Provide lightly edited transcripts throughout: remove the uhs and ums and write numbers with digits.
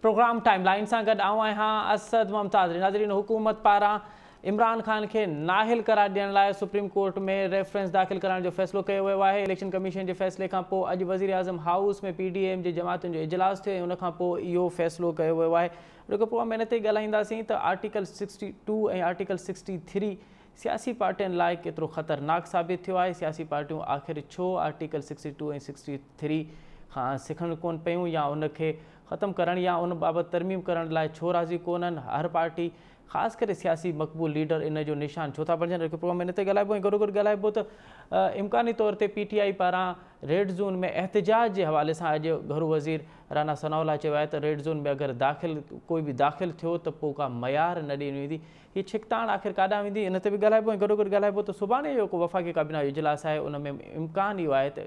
Programme timeline से गॾु आऊं आहियां असद मुमताज़। नाज़रीन, हुकूमत पारां इमरान खान के नाहिल करार ॾियण लाइ सुप्रीम कोर्ट में रेफरेंस दाख़िल करण जो फ़ैसिलो कयो वियो आहे। इलेक्शन कमीशन के फ़ैसिले खां पोइ अॼु वज़ीर आज़म हाउस में PDM जी जमातुनि जो इजलास थियो, उन खां पोइ इहो फ़ैसिलो कयो वियो आहे। जेको प्रोग्राम में हिन ते ॻाल्हाईंदासीं त आर्टिकल 62 ऐं आर्टिकल 63 सियासी पार्टियुनि लाइ केतिरो ख़तरनाक साबित थियो आहे। सियासी पार्टियूं आख़िर छो आर्टिकल 62 ऐं 63 खां सिखनि कोन पियूं या उनखे ख़तमु करण या उन बाबति तरमीम करण लाइ छो राज़ी कोन्हनि। हर पार्टी ख़ासि करे सियासी मक़बूल लीडर इन जो निशान छो था बणजनि। प्रोग्राम में इन ते ॻाल्हाइबो ऐं गॾो गॾु ॻाल्हाइबो त इम्कानी तौर ते PTI पारां रेड ज़ोन में एहतिजाज जे हवाले सां अॼु घरू वज़ीर राना सनाउल्लाह चयो आहे त रेड ज़ोन में अगरि कोई बि दाख़िल थियो त पोइ का मयार न ॾिनी वेंदी। हीअ छिकताण आख़िर काॾां वेंदी, इन ते बि ॻाल्हाइबो ऐं गॾो गॾु ॻाल्हाइबो त सुभाणे जो को वफ़ाक़ी काबीना जो इजलास आहे, उन में इम्कान इहो आहे त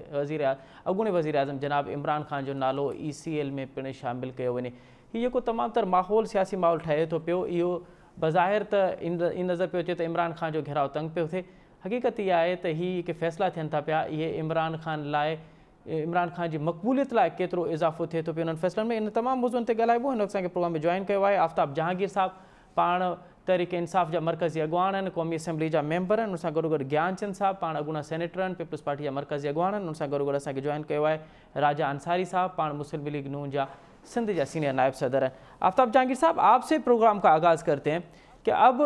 अॻूणे वज़ीर आज़म जनाब इमरान खान जो नालो ECL में पिणु शामिलु कयो वञे। हीअ जेको तमामु तर माहौल सियासी माहौल ठहे थो पियो, इहो बज़ाहिर त इन नज़र पियो अचे त इमरान खान जो घेराव तंग पियो थिए। हक़ीक़त इहा आहे त हीअ के फ़ैसिला थियनि था पिया, इहे इमरान खान जी मक़बूलियत लाइ केतिरो इज़ाफ़ो थिए थो पियो उन्हनि फ़ैसिलनि में। इन तमामु मौज़ूअनि ते ॻाल्हाइबो। हिन असांखे प्रोग्राम में जॉइन कयो आहे आफ्ताब जहांगीर साहब, पाण तहरीक इंसाफ़ जा मरकज़ी अॻवान आहिनि, क़ौमी असेंबली जा मेंबर आहिनि। उन सां गॾो गॾु ज्ञानचंद साहब, पाण अॻूणा सेनेटर आहिनि, पीपल्स पार्टी जा मरकज़ी अॻवान आहिनि। उन सां गॾो गॾु असांखे जॉइन कयो आहे राजा अंसारी साहब, पाण मुस्लिम लीग नून जा सिंध जा सीनियर नायब सदर हैं। आफ्ताब जहांगीर साहब, आपसे प्रोग्राम का आगाज़ करते हैं कि अब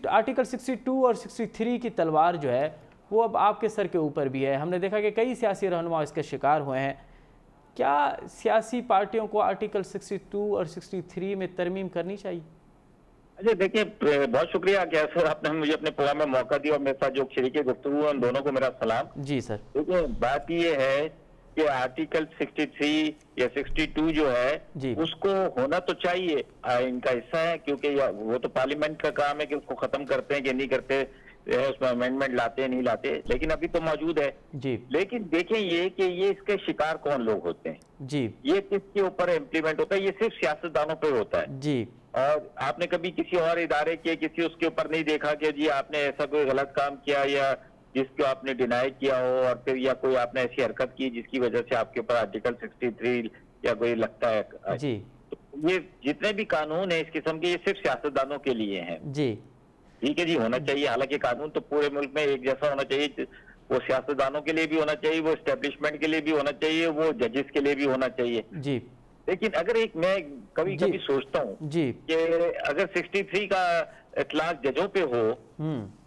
आर्टिकल 62 और 63 की तलवार जो है वो अब आपके सर के ऊपर भी है। हमने देखा कि कई सियासी रहनुमा इसके शिकार हुए हैं। क्या सियासी पार्टियों को आर्टिकल 62 और 63 में तरमीम करनी चाहिए? अच्छा, देखिए, बहुत शुक्रिया कि सर आपने मुझे अपने प्रोग्राम में मौका दिया और मेरे साथ जो शरीके गुफ्तगू हैं उन दोनों को मेरा सलाम। जी सर। देखिए, बात ये है कि आर्टिकल 63 या 62 जो है उसको होना तो चाहिए, इनका हिस्सा है, क्योंकि वो तो पार्लियामेंट का काम है कि उसको खत्म करते हैं कि नहीं करते, उसमें अमेंडमेंट लाते हैं नहीं लाते, लेकिन अभी तो मौजूद है जी। लेकिन देखें ये कि ये इसके शिकार कौन लोग होते हैं जी, ये किसके ऊपर इम्प्लीमेंट होता है, ये सिर्फ सियासतदानों पे होता है जी। और आपने कभी किसी और इदारे के किसी उसके ऊपर नहीं देखा कि जी आपने ऐसा कोई गलत काम किया या जिसको आपने डिनाई किया हो और फिर या कोई आपने ऐसी हरकत की जिसकी वजह से आपके ऊपर आर्टिकल 63 या कोई लगता है जी। तो ये जितने भी कानून है इस किस्म के, ये सिर्फ सियासतदानों के लिए हैं जी। ठीक है जी, होना चाहिए। हालांकि कानून तो पूरे मुल्क में एक जैसा होना चाहिए, वो सियासतदानों के लिए भी होना चाहिए, वो एस्टेब्लिशमेंट के लिए भी होना चाहिए, वो जजेस के लिए भी होना चाहिए जी। लेकिन अगर मैं कभी कभी सोचता हूँ कि अगर 63 का इतलाक जजों पे हो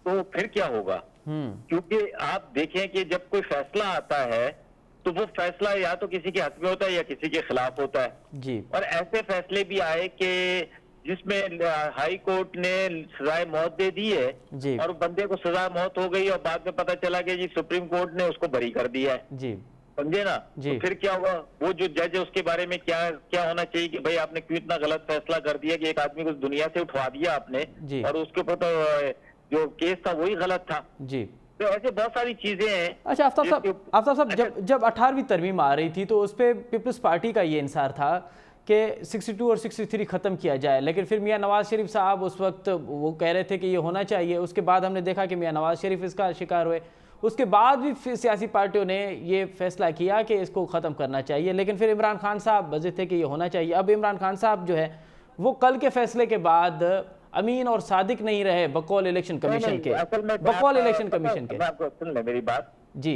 तो फिर क्या होगा, क्योंकि आप देखें कि जब कोई फैसला आता है तो वो फैसला या तो किसी के हक में होता है या किसी के खिलाफ होता है जी। और ऐसे फैसले भी आए कि जिसमें हाई कोर्ट ने सजाए मौत दे दी है जी। और बंदे को सजा मौत हो गई और बाद में पता चला कि जी सुप्रीम कोर्ट ने उसको बरी कर दिया है जी, समझे ना जी। तो फिर क्या होगा, वो जो जज है उसके बारे में क्या होना चाहिए कि भाई आपने क्यों इतना गलत फैसला कर दिया कि एक आदमी को दुनिया से उठवा दिया आपने जी। और उसके ऊपर तो जो केस था वही गलत था जी। तो ऐसे बहुत सारी चीजें हैं। अच्छा आफ्ताब साहब, जब 18वीं तरमीम आ रही थी तो उस पर पीपल्स पार्टी का ये इंसार था कि 62 और 63 ख़त्म किया जाए, लेकिन फिर मियाँ नवाज शरीफ साहब उस वक्त वो कह रहे थे कि ये होना चाहिए। उसके बाद हमने देखा कि मियाँ नवाज शरीफ इसका शिकार हुए। उसके बाद भी फिर सियासी पार्टियों ने ये फैसला किया कि इसको ख़त्म करना चाहिए, लेकिन फिर इमरान खान साहब बजे थे कि ये होना चाहिए। अब इमरान खान साहब जो है वो कल के फैसले के बाद अमीन और सादिक नहीं रहे बकौल इलेक्शन कमीशन के, बकौल इलेक्शन कमीशन के। आपको सुन ले मेरी बात जी।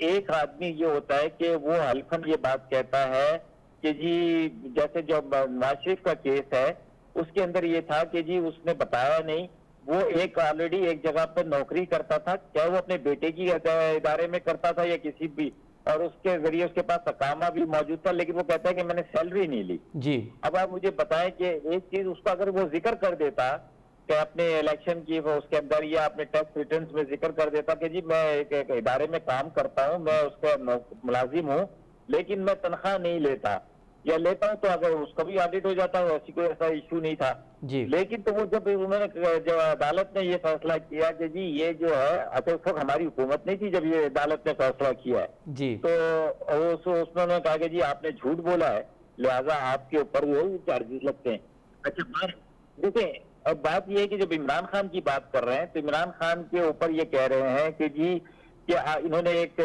एक आदमी ये होता है कि वो हल्फन ये बात कहता है कि जी जैसे जो नवाज शरीफ का केस है उसके अंदर ये था कि जी उसने बताया नहीं, वो एक ऑलरेडी एक जगह पर नौकरी करता था, चाहे वो अपने बेटे की इदारे में करता था या किसी भी, और उसके जरिए उसके पास अकामा भी मौजूद था, लेकिन वो कहता है कि मैंने सैलरी नहीं ली जी। अब आप मुझे बताएं कि एक चीज उसको अगर वो जिक्र कर देता कि अपने इलेक्शन की उसके अंदर या अपने टैक्स रिटर्न में जिक्र कर देता कि जी मैं एक इदारे में काम करता हूँ, मैं उसका मुलाजिम हूँ, लेकिन मैं तनख्वाह नहीं लेता या लेता हूं, तो अगर उसका भी ऑडिट हो जाता है, ऐसी कोई ऐसा इशू नहीं था जी। लेकिन तो वो जब उन्होंने जब अदालत ने ये फैसला किया कि जी ये जो है, अच्छा उस वक्त हमारी हुकूमत नहीं थी जब ये अदालत ने फैसला किया है जी, तो उसने कहा कि जी आपने झूठ बोला है, लिहाजा आपके ऊपर वो चार्जेस लगते हैं। अच्छा देखिए, अब बात ये है कि जब इमरान खान की बात कर रहे हैं तो इमरान खान के ऊपर ये कह रहे हैं कि जी कि इन्होंने एक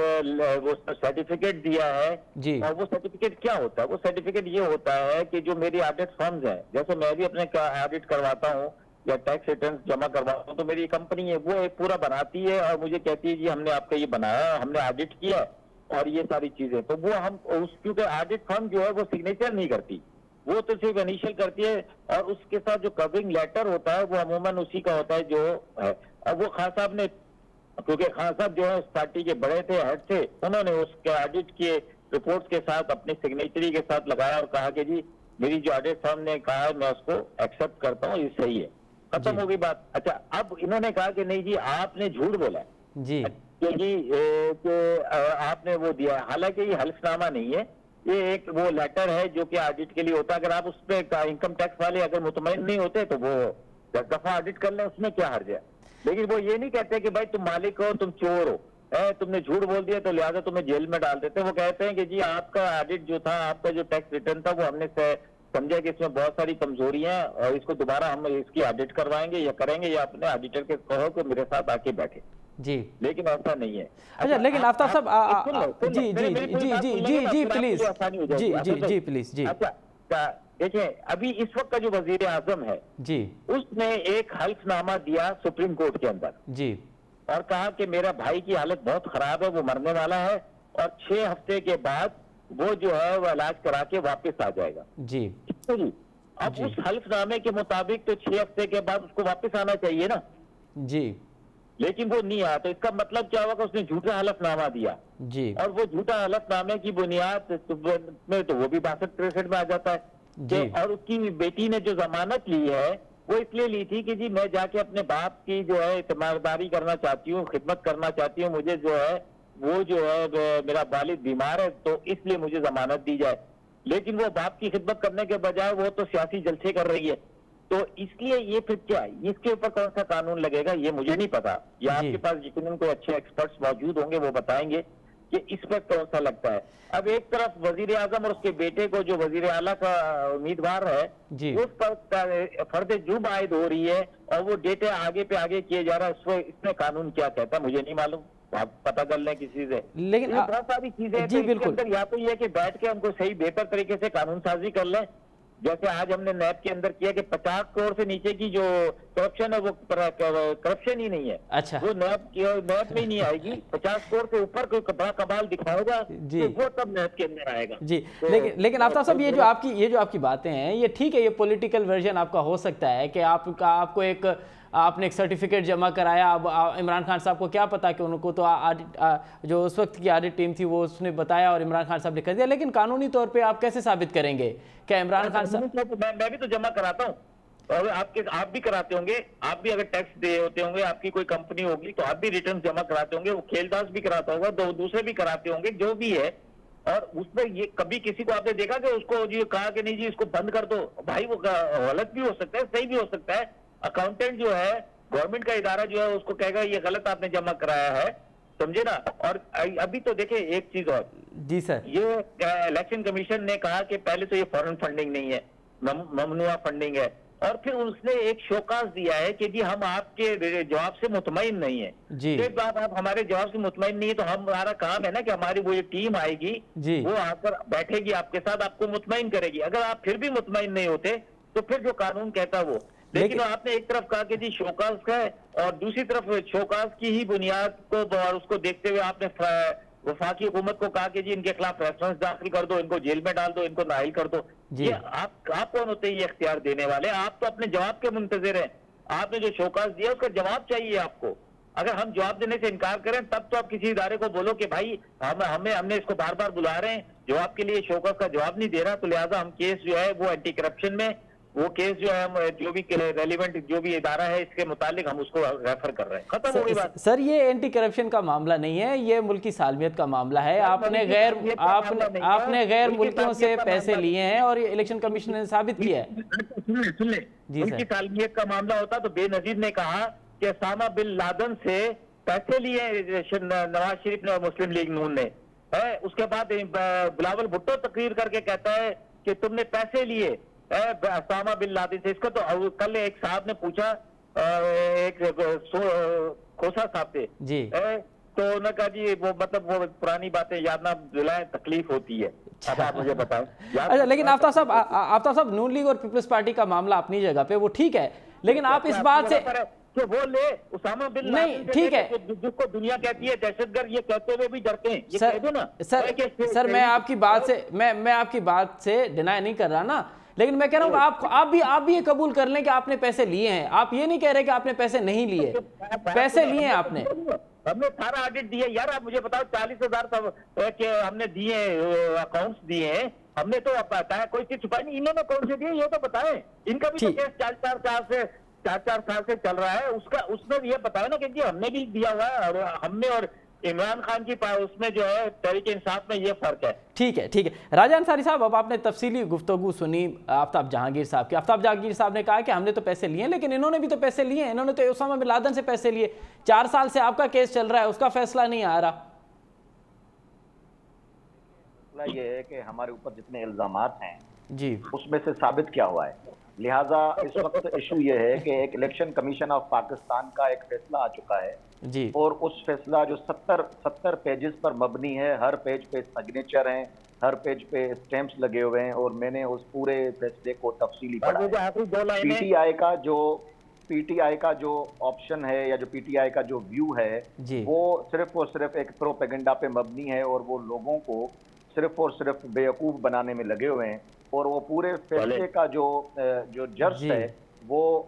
वो सर्टिफिकेट दिया है जी। और वो सर्टिफिकेट क्या होता है? वो सर्टिफिकेट ये होता है कि जो मेरी ऑडिट फर्म्स हैं, जैसे मैं भी अपने ऑडिट करवाता हूँ या टैक्स रिटर्न जमा करवाता हूँ, तो मेरी कंपनी है वो एक पूरा बनाती है और मुझे कहती है जी हमने आपका ये बनाया, हमने ऑडिट किया और ये सारी चीजें, तो वो हम क्योंकि ऑडिट फर्म जो है वो सिग्नेचर नहीं करती, वो तो सिर्फ इनिशियल करती है और उसके साथ जो कवरिंग लेटर होता है वो अमूमन उसी का होता है जो है। अब वो खान साहब ने, क्योंकि खान साहब जो है उस पार्टी के बड़े थे, हेड थे, उन्होंने उसके ऑडिट के रिपोर्ट्स के साथ अपनी सिग्नेचरी के साथ लगाया और कहा कि जी मेरी जो ऑडिट फर्म ने कहा है मैं उसको एक्सेप्ट करता हूँ, ये सही है, खत्म हो गई बात। अच्छा, अब इन्होंने कहा कि नहीं जी आपने झूठ बोला जी कि आपने वो दिया, हालांकि ये हल्फनामा नहीं है, ये एक वो लेटर है जो कि ऑडिट के लिए होता है। अगर आप उस पर इनकम टैक्स वाले अगर मुतमईन नहीं होते तो वो 10 दफा ऑडिट कर लें, उसमें क्या हर्ज है। लेकिन वो ये नहीं कहते कि भाई तुम मालिक हो, तुम चोर हो, तुमने झूठ बोल दिया तो लिहाजा तुम्हें जेल में डाल देते। वो कहते हैं कि जी आपका ऑडिट जो था, आपका जो टैक्स रिटर्न था, वो हमने समझा कि इसमें बहुत सारी कमजोरियां हैं और इसको दोबारा हम इसकी ऑडिट करवाएंगे या करेंगे, या अपने ऑडिटर के कहो कि मेरे साथ आके बैठे जी। लेकिन ऐसा नहीं है। अच्छा, लेकिन आफ्ताब साहब जी जी जी जी जी जी प्लीज जी जी जी प्लीज जी। अच्छा देखिए, अभी इस वक्त का जो वजीर आजम है जी, उसने एक हल्फनामा दिया सुप्रीम कोर्ट के अंदर जी और कहा कि मेरा भाई की हालत बहुत खराब है, वो मरने वाला है और 6 हफ्ते के बाद वो जो है वो इलाज करा के वापस आ जाएगा जी। अब उस हल्फनामे के मुताबिक तो 6 हफ्ते के बाद उसको वापस आना चाहिए ना जी, लेकिन वो नहीं आया। तो इसका मतलब क्या होगा, उसने झूठा हलफनामा दिया जी, और वो झूठा हलफनामे की बुनियाद में तो वो भी 62-63 में आ जाता है जी। और उसकी बेटी ने जो जमानत ली है वो इसलिए ली थी कि जी मैं जाके अपने बाप की जो है ईमानदारी करना चाहती हूँ, खिदमत करना चाहती हूँ, मुझे जो है वो जो है मेरा वालिद बीमार है तो इसलिए मुझे जमानत दी जाए। लेकिन वो बाप की खिदमत करने के बजाय वो तो सियासी जलसे कर रही है, तो इसलिए ये फिर क्या, इसके ऊपर कौन सा कानून लगेगा ये मुझे नहीं पता। या आपके पास यकीनन कोई अच्छे एक्सपर्ट्स मौजूद होंगे, वो बताएंगे कि इस पर कौन सा लगता है। अब एक तरफ वजीर आजम और उसके बेटे को जो वजीर आला का उम्मीदवार है उस पर फर्द जुर्म आयद हो रही है और वो डेटे आगे पे आगे किए जा रहा है। इसमें कानून क्या कहता है मुझे नहीं मालूम, आप पता कर लें किसी से। लेकिन बहुत सारी चीजें जी बिल्कुल, या तो ये कि बैठ के हमको सही बेहतर तरीके से कानून साजी कर लें, जैसे आज हमने नैब के अंदर किया कि 50 करोड़ से नीचे की जो करप्शन है वो करप्शन ही नहीं है। अच्छा, वो नैब में ही नहीं आएगी। 50 करोड़ से ऊपर कोई बड़ा कमाल दिखाएगा तो वो तब नैब के अंदर आएगा जी। तो लेकिन आफ्ताब साहब, ये जो आपकी बातें हैं ये ठीक है, ये पॉलिटिकल वर्जन आपका हो सकता है कि आपको आपने एक सर्टिफिकेट जमा कराया। अब इमरान खान साहब को क्या पता कि उनको तो जो उस वक्त की ऑडिट टीम थी वो उसने बताया और इमरान खान साहब ने कर दिया। लेकिन कानूनी तौर पे आप कैसे साबित करेंगे क्या इमरान खान साहब? मैं भी तो जमा कराता हूँ और आप भी कराते होंगे, आप भी अगर टैक्स दे होते होंगे, आपकी कोई कंपनी होगी तो आप भी रिटर्न जमा कराते होंगे, वो खेलदास भी कराता होगा, दूसरे भी कराते होंगे, जो भी है। और उसमें ये कभी किसी को आपने देखा कि उसको जी कहा कि नहीं जी इसको बंद कर दो? भाई वो गलत भी हो सकता है, सही भी हो सकता है। अकाउंटेंट जो है, गवर्नमेंट का इदारा जो है, उसको कहेगा ये गलत आपने जमा कराया है, समझे ना। और अभी तो देखिए एक चीज और जी सर, ये इलेक्शन कमीशन ने कहा कि पहले तो ये फॉरेन फंडिंग नहीं है, ममनुआ फंडिंग है, और फिर उसने एक शोकाज दिया है कि जी हम आपके जवाब से मुतमईन नहीं है जी। एक बात, आप हमारे जवाब से मुतमईन नहीं है तो हमारा काम है ना कि हमारी वो एक टीम आएगी जी, वो आकर बैठेगी आपके साथ, आपको मुतमईन करेगी। अगर आप फिर भी मुतमईन नहीं होते तो फिर जो कानून कहता वो। लेकिन आपने एक तरफ कहा कि जी शोकाज का है और दूसरी तरफ शोकाज की ही बुनियाद को और उसको देखते हुए आपने वफाकी हुकूमत को कहा कि जी इनके खिलाफ रेफरेंस दाखिल कर दो, इनको जेल में डाल दो, इनको नाइल कर दो। ये आप कौन होते हैं ये इख्तियार देने वाले? आप तो अपने जवाब के मुंतजिर हैं। आपने जो शोकाज दिया उसका जवाब चाहिए आपको। अगर हम जवाब देने से इनकार करें तब तो आप किसी इदारे को बोलो कि भाई हमने इसको बार बार बुला रहे हैं, जवाब के लिए शोकाज का जवाब नहीं दे रहा, तो लिहाजा हम केस जो है वो एंटी करप्शन में वो केस जो है हम जो भी रेलिवेंट जो भी इदारा है इसके मुतालिक हम उसको रेफर कर रहे हैं। खत्म हो गई बात। सर ये एंटी करप्शन का मामला नहीं है, ये मुल्की सालमियत का मामला है। आपने गैर मुल्कियों से पैसे लिए हैं और ये इलेक्शन कमीशन ने साबित किया है। सुन ले मुल्की सालमियत का मामला होता तो बेनजीर ने कहा कि उसामा बिन लादेन से पैसे लिए नवाज शरीफ ने और मुस्लिम लीग नून ने। उसके बाद बिलावल भुट्टो तकरीर करके कहता है कि तुमने पैसे लिए उसामा बिन लादेन से। इसका तो कल एक साहब ने पूछा, एक खोसा साहब से जी, तो उन्होंने कहा जी वो मतलब वो पुरानी बातें याद ना दिलाएं, तकलीफ होती है। अब आप मुझे बताएं। अच्छा, लेकिन आफ्ताब साहब नून लीग और पीपल्स पार्टी का मामला अपनी जगह पे वो ठीक है, लेकिन आप इस बात से तो वो ले उसामा बिन नहीं, ठीक है, जिसको दुनिया कहती है दहशतगर्द, ये कहते हुए भी डरते हैं, ये कह दो ना। सर मैं आपकी बात से डिनाई नहीं कर रहा ना, लेकिन मैं कह रहा हूँ आप भी ये कबूल कर लें कि आपने पैसे लिए हैं। आप ये नहीं कह रहे कि आपने पैसे नहीं लिए, पैसे लिए हैं आपने। हमने सारा ऑडिट दिए यार। आप मुझे बताओ 40,000 के हमने दिए, अकाउंट्स दिए हैं हमने, तो अब बताया कोई चीज छुपाई नहीं। इन्होंने कौन से दिए ये तो बताएं। इनका भी तो केस 4 साल से चल रहा है। उसने ये बताया ना कि जी हमने भी दिया हुआ है, और हमने और इमरान खान की उसमें जो है तहरीक इंसाफ में ये फर्क है। ठीक है। राजा अंसारी साहब, अब आपने तफसीली गुफ्तगू सुनी आफ्ताब जहांगीर साहब की। आफ्ताब जहांगीर साहब ने कहा कि हमने तो पैसे लिए, लेकिन इन्होंने भी तो पैसे लिए, इन्होंने तो उसामा बिन लादेन से पैसे लिए। 4 साल से आपका केस चल रहा है, उसका फैसला नहीं आ रहा। ये है कि हमारे ऊपर जितने इल्जामात हैं जी, उसमें से साबित क्या हुआ है। लिहाजा इस वक्त इशू ये है कि एक इलेक्शन कमीशन ऑफ पाकिस्तान का एक फैसला आ चुका है जी, और उस फैसला जो 70 पेजेस पर मबनी है, हर पेज पे सिग्नेचर हैं, हर पेज पे स्टैंप्स लगे हुए हैं, और मैंने उस पूरे फैसले को तफसीली पढ़ा है। पीटीआई का जो ऑप्शन है या जो पीटीआई का जो व्यू है वो सिर्फ और सिर्फ एक प्रोपेगेंडा पे मबनी है, और वो लोगों को सिर्फ और सिर्फ बेवकूफ बनाने में लगे हुए हैं, और वो पूरे फैसले का जो जर्स है वो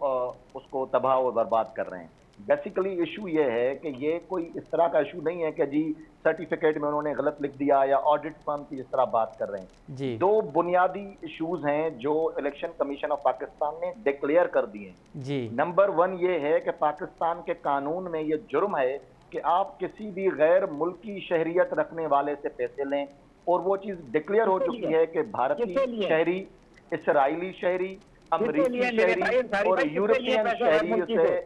उसको तबाह और बर्बाद कर रहे हैं। बेसिकली इशू ये है कि ये कोई इस तरह का इशू नहीं है कि जी सर्टिफिकेट में उन्होंने गलत लिख दिया या ऑडिट फर्म की जिस तरह बात कर रहे हैं जी। 2 बुनियादी इश्यूज हैं जो इलेक्शन कमीशन ऑफ पाकिस्तान ने डिक्लेयर कर दिए जी। नंबर 1 ये है कि पाकिस्तान के कानून में ये जुर्म है कि आप किसी भी गैर मुल्की शहरियत रखने वाले से पैसे लें, और वो चीज डिक्लेयर हो चुकी है कि भारतीय शहरी, इसराइली शहरी, अमरीकी शहरी और यूरोपियन शहरी से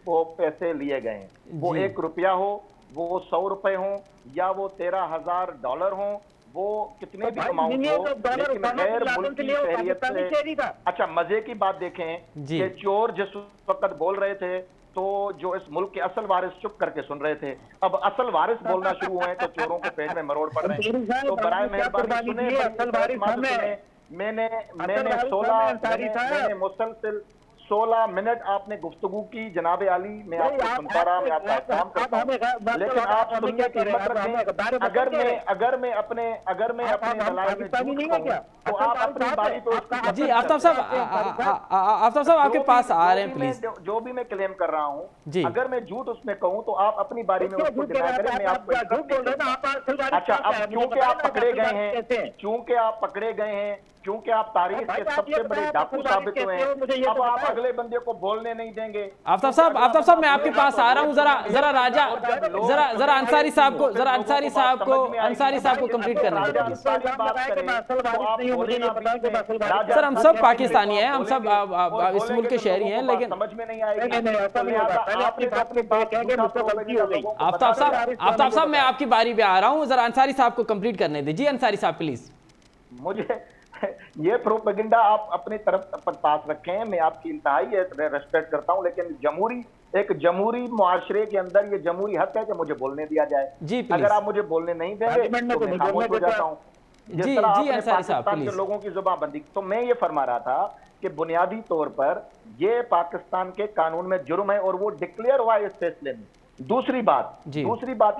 वो पैसे लिए गए हैं। वो 1 रुपया हो, वो 100 रुपए हो, या वो $13,000 हो, वो कितने भी अमाउंट हो, लेकिन गैर मुल्की शहरियत से। अच्छा, मजे की बात देखें कि चोर जिस वक्त बोल रहे थे तो जो इस मुल्क के असल वारिस चुप करके सुन रहे थे, अब असल वारिस बोलना शुरू हुए तो चोरों को पेट में मरोड़ पड़ रहे हैं। तो बराए मेहरबानी सुने, मैंने 16 मिनट आपने गुफ्तगू की जनाबे आली, मैं आपको सुनता रहा, मैं आपका एहतराम करता हूं, लेकिन आप सुनने की हिम्मत रखें। अगर मैं अपने दलाइल में झूठ कहूं तो आप अपनी बारी पे जी। आफ्ताब साहब आपके पास आ रहे हैं प्लीज। जो भी मैं क्लेम कर रहा हूं, अगर मैं झूठ उसमें कहूं तो आप अपनी बारी में उसको डिनाई करें, मैं आपको। अच्छा, अब क्योंकि आप पकड़े गए हैं, क्योंकि आप तारीख के सबसे बड़े डाकू साबित हुए हैं, अब आप अगले बंदे को बोलने नहीं देंगे। आफ्ताब साहब मैं आपके पास आ रहा हूं, जरा राजा जरा अंसारी साहब को कंप्लीट करने दीजिए। सर, हम सब पाकिस्तानी हैं, हम सब इस मुल्क के शहरी हैं, लेकिन समझ में नहीं आएगी। आफ्ताब साहब मैं आपकी बारी पे आ रहा हूं, जरा अंसारी साहब को कंप्लीट करने दीजिए। अंसारी साहब प्लीज। मुझे ये प्रोपेगेंडा आप अपनी तरफ पास रखें, मैं आपकी इंतहाई रेस्पेक्ट करता हूं, लेकिन एक जमहूरी मुआशरे के अंदर ये जमहूरी हक है कि मुझे बोलने दिया जाए। जी, अगर आप मुझे बोलने नहीं देंगे तो मैं खामोश हो जाता हूं। जिस तरह आपने पाकिस्तान के लोगों की जुबानबंदी, तो मैं ये फरमा रहा था कि बुनियादी तौर पर ये पाकिस्तान के कानून में जुर्म है, और वो डिक्लेयर हुआ है इस फैसले में। दूसरी बात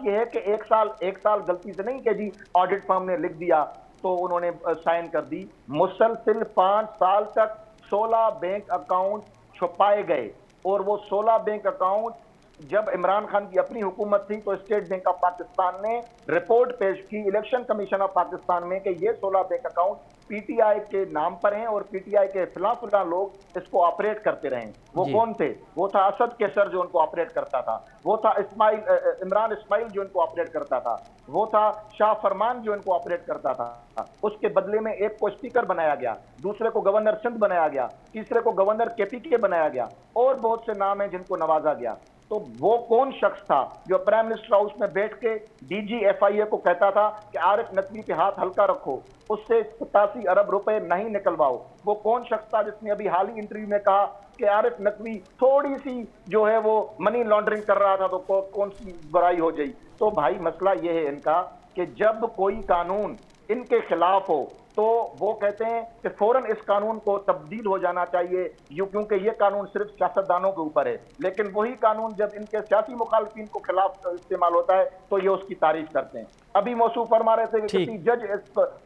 यह है कि एक साल गलती से नहीं कि जी ऑडिट फर्म ने लिख दिया तो उन्होंने साइन कर दी। मुसलसिल 5 साल तक 16 बैंक अकाउंट छुपाए गए, और वो 16 बैंक अकाउंट जब इमरान खान की अपनी हुकूमत थी तो स्टेट बैंक ऑफ पाकिस्तान ने रिपोर्ट पेश की इलेक्शन कमीशन ऑफ पाकिस्तान में कि ये 16 बैंक अकाउंट पीटीआई के नाम पर हैं, और पीटीआई के फिला लोग इसको ऑपरेट करते रहे। वो कौन थे? वो था असद केसर जो उनको ऑपरेट करता था, वो था इमरान इस्माइल जो इनको ऑपरेट करता था, वो था शाह फरमान जो इनको ऑपरेट करता था। उसके बदले में एक को स्पीकर बनाया गया, दूसरे को गवर्नर सिंध बनाया गया, तीसरे को गवर्नर केपीके बनाया गया, और बहुत से नाम हैं जिनको नवाजा गया। तो वो कौन शख्स था जो प्राइम मिनिस्टर हाउस में बैठ के डीजी एफआईए को कहता था कि आरिफ नकवी पे हाथ हल्का रखो, उससे 87 अरब रुपए नहीं निकलवाओ? वो कौन शख्स था जिसने अभी हाल ही इंटरव्यू में कहा कि आरिफ नकवी थोड़ी सी जो है वो मनी लॉन्ड्रिंग कर रहा था तो कौन सी बुराई हो जाए? तो भाई मसला ये है इनका कि जब कोई कानून इनके खिलाफ हो तो वो कहते हैं कि फौरन इस कानून को तब्दील हो जाना चाहिए, क्योंकि ये कानून सिर्फ सियासतदानों के ऊपर है। लेकिन वही कानून जब इनके सियासी मुखालिफिन को खिलाफ इस्तेमाल होता है तो ये उसकी तारीफ करते हैं। अभी मौसूफ फरमा रहे थे कि किसी जज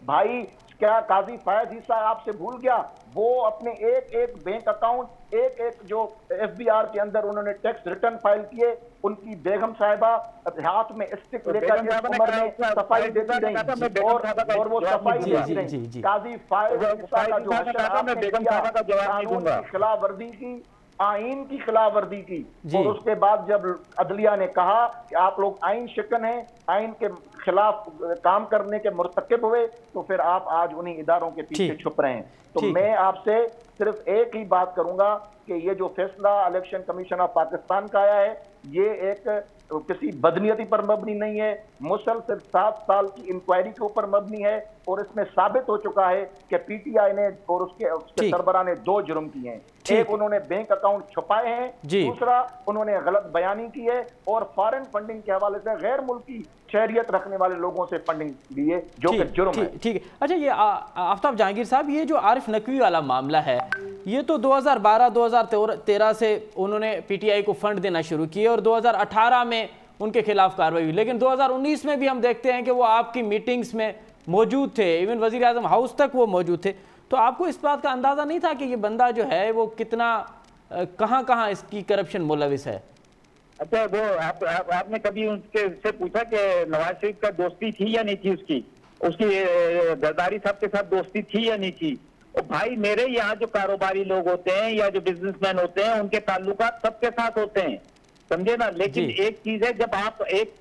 भाई क्या काजी फायद ईसा आपसे भूल गया, वो अपने एक एक बैंक अकाउंट, एक एक जो एफबीआर के अंदर उन्होंने टैक्स रिटर्न फाइल किए, उनकी बेगम साहिबा हाथ में स्टिक लेकर इस उम्र में सफाई देती रही और वो सफाई देती रही। काजी फायद ईसा का जो कानून की खिलाफ वर्जी की, आइन की खिलाफ वर्जी की, और उसके बाद जब अदलिया ने कहा कि आप लोग आइन शिकन हैं, आइन के खिलाफ काम करने के मुर्तकिब हुए, तो फिर आप आज उन्हीं इदारों के पीछे छुप रहे हैं। तो मैं आपसे सिर्फ एक ही बात करूंगा कि ये जो फैसला इलेक्शन कमीशन ऑफ पाकिस्तान का आया है, ये एक किसी बदनीयती पर मबनी नहीं है, मुसलसल 7 साल की इंक्वायरी के ऊपर मबनी है, और इसमें साबित हो चुका है कि पीटीआई ने और उसके सरबराह ने 2 जुर्म किए हैं। एक, उन्होंने बैंक अकाउंट छुपाए हैं, दूसरा उन्होंने गलत बयानी की है और फॉरेन फंडिंग के हवाले से गैर मुल्की शहरियत रखने वाले लोगों से फंडिंग ली है, जो कि जुर्म है। ठीक है। अच्छा, ये आफ्ताब जहांगीर साहब, ये जो आरिफ नकवी वाला मामला है, ये तो 2012-2013 से उन्होंने पीटीआई को फंड देना शुरू किया और 2018 में उनके खिलाफ कार्रवाई हुई, लेकिन 2019 में भी हम देखते हैं कि वो आपकी मीटिंग्स में मौजूद थे, इवन वजीर आजम हाउस तक वो मौजूद थे। तो आपको इस बात का अंदाजा नहीं था कि ये बंदा जो है वो कितना कहां इसकी करप्शन मुलविस है? अच्छा, वो आपने कभी उससे पूछा कि नवाज शरीफ का दोस्ती थी या नहीं थी, उसकी जरदारी साहब के साथ दोस्ती थी या नहीं थी? और भाई, मेरे यहाँ जो कारोबारी लोग होते हैं या जो बिजनेसमैन होते हैं, उनके ताल्लुकात सबके साथ होते हैं, समझे ना। लेकिन एक चीज है, जब आप एक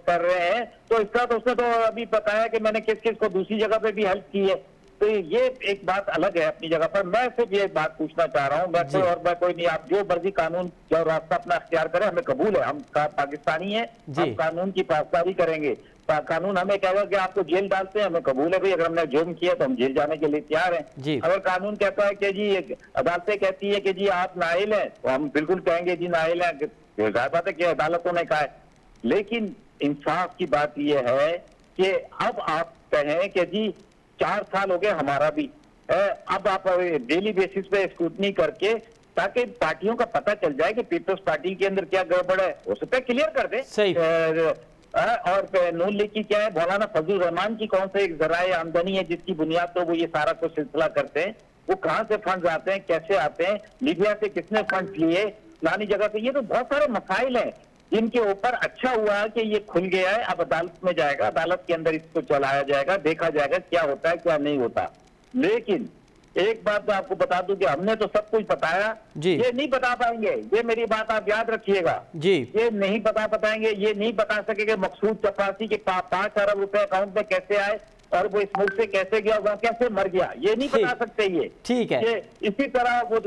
कर रहे हैं तो इसका तो उसने तो अभी बताया कि मैंने किस किस को दूसरी जगह पे भी हेल्प की है, तो ये एक बात अलग है अपनी जगह पर। मैं सिर्फ ये बात पूछना चाह रहा हूँ, मैं कोई नहीं, आप जो मर्जी कानून जो रास्ता अपना अख्तियार करें, हमें कबूल है, हम पाकिस्तानी हैं, हम कानून की पासदारी करेंगे। कानून हमें कहेगा कि आपको जेल डालते हैं, हमें कबूल है भाई, अगर हमने जुर्म किया तो हम जेल जाने के लिए तैयार हैं। अगर कानून कहता है कि जी, अदालतें कहती है कि जी आप नाइल हैं, तो हम बिल्कुल कहेंगे जी नाइल हैं, जाहिर बात है कि अदालतों ने कहा है। लेकिन इंसाफ की बात यह है कि अब आप कहें कि जी 4 साल हो गए हमारा भी, अब आप डेली बेसिस पे स्क्रूटनी करके, ताकि पार्टियों का पता चल जाए कि पीपल्स पार्टी के अंदर क्या गड़बड़ है, उस पर क्लियर कर दे। और नून लीग की क्या है, मौलाना फजल रहमान की कौन सा एक जराए आमदनी है जिसकी बुनियाद पर वो ये सारा कुछ सिलसिला करते हैं, वो कहाँ से फंड आते हैं, कैसे आते हैं, लीबिया से किसने फंड लिए, फलानी जगह पे, ये तो बहुत सारे मसाइल हैं जिनके ऊपर अच्छा हुआ है कि ये खुल गया है। अब अदालत में जाएगा, अदालत के अंदर इसको चलाया जाएगा, देखा जाएगा क्या होता है क्या नहीं होता। लेकिन एक बात मैं आपको बता दूं कि हमने तो सब कुछ बताया, ये नहीं बता पाएंगे, ये मेरी बात आप याद रखिएगा जी, ये नहीं बताएंगे, ये नहीं बता सकेंगे मकसूद चपरासी के 5 अरब रुपए अकाउंट में कैसे आए और वो इस मुल्क से कैसे गया, वो कैसे मर गया, ये नहीं बता सकते। ये ठीक है, इसी तरह वो